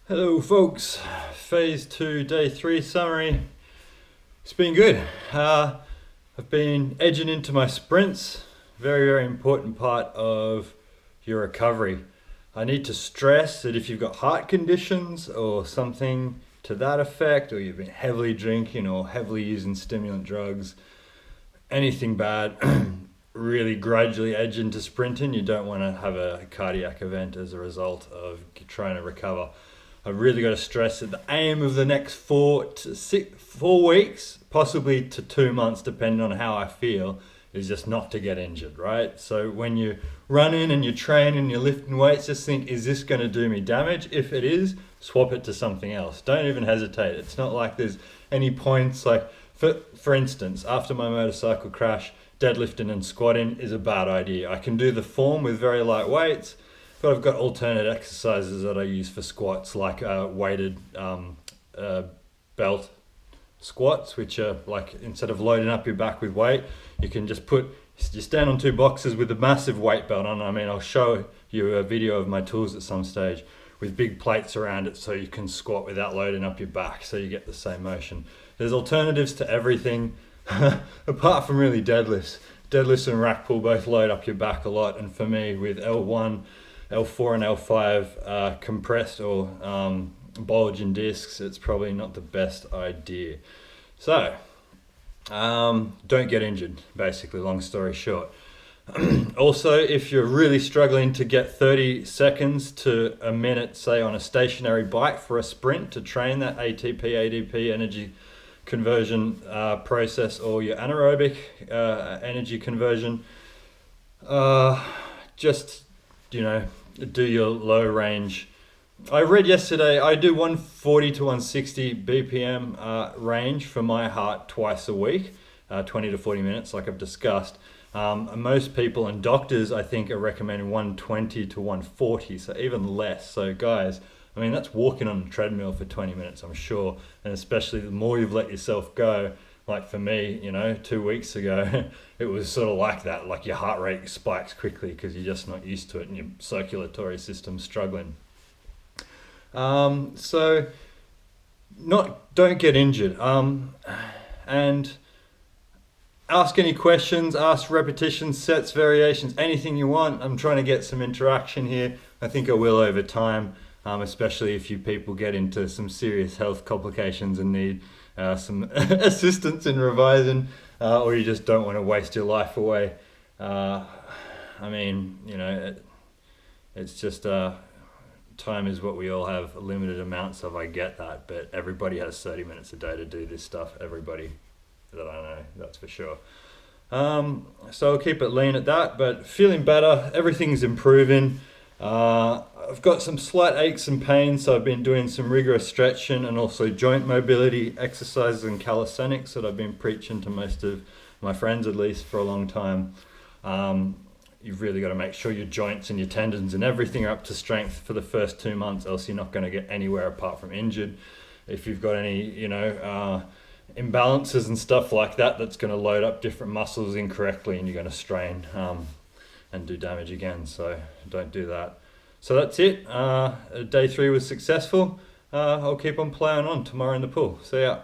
Hello folks, phase 2 day 3 summary. It's been good. I've been edging into my sprints, very important part of your recovery. I need to stress that if you've got heart conditions or something to that effect, or you've been heavily drinking or heavily using stimulant drugs, anything bad, really gradually edge into sprinting. You don't want to have a cardiac event as a result of trying to recover. I've really got to stress that the aim of the next 4 weeks, possibly to 2 months, depending on how I feel, is just not to get injured, right? So when you're running and you're training and you're lifting weights, just think, is this going to do me damage? If it is, swap it to something else. Don't even hesitate. It's not like there's any points, like, for instance, after my motorcycle crash, deadlifting and squatting is a bad idea. I can do the form with very light weights, but I've got alternate exercises that I use for squats, like weighted belt squats, which are like, instead of loading up your back with weight, you can just stand on 2 boxes with a massive weight belt on. I mean, I'll show you a video of my tools at some stage with big plates around it so you can squat without loading up your back, so you get the same motion. There's alternatives to everything apart from really deadlifts. Deadlifts and rack pull both load up your back a lot, and for me, with L1, L4 and L5 compressed or bulging discs, it's probably not the best idea. So don't get injured, basically, long story short. Also, if you're really struggling to get 30 seconds to a minute, say on a stationary bike for a sprint, to train that ATP ADP energy conversion process, or your anaerobic energy conversion, just do your low range. I read yesterday I do 140 to 160 BPM range for my heart twice a week, 20 to 40 minutes, like I've discussed. Most people and doctors, I think, are recommending 120 to 140, so even less. So guys, I mean, that's walking on a treadmill for 20 minutes, I'm sure. And especially the more you've let yourself go, like for me, 2 weeks ago, it was sort of like that, like your heart rate spikes quickly because you're just not used to it and your circulatory system's struggling. So don't get injured. And ask any questions, ask repetitions, sets, variations, anything you want. I'm trying to get some interaction here. I think I will over time, especially if you people get into some serious health complications and need some assistance in revising, or you just don't want to waste your life away. It's just time is what we all have limited amounts of. I get that, but everybody has 30 minutes a day to do this stuff. Everybody that I know, that's for sure. So I'll keep it lean at that, but feeling better. Everything's improving. I've got some slight aches and pains, so I've been doing some rigorous stretching and also joint mobility exercises and calisthenics that I've been preaching to most of my friends, at least, for a long time. You've really got to make sure your joints and your tendons and everything are up to strength for the first 2 months, else you're not going to get anywhere apart from injured. If you've got any, imbalances and stuff like that, that's going to load up different muscles incorrectly and you're going to strain and do damage again. So don't do that. So that's it. Day 3 was successful. I'll keep on playing on tomorrow in the pool. See ya.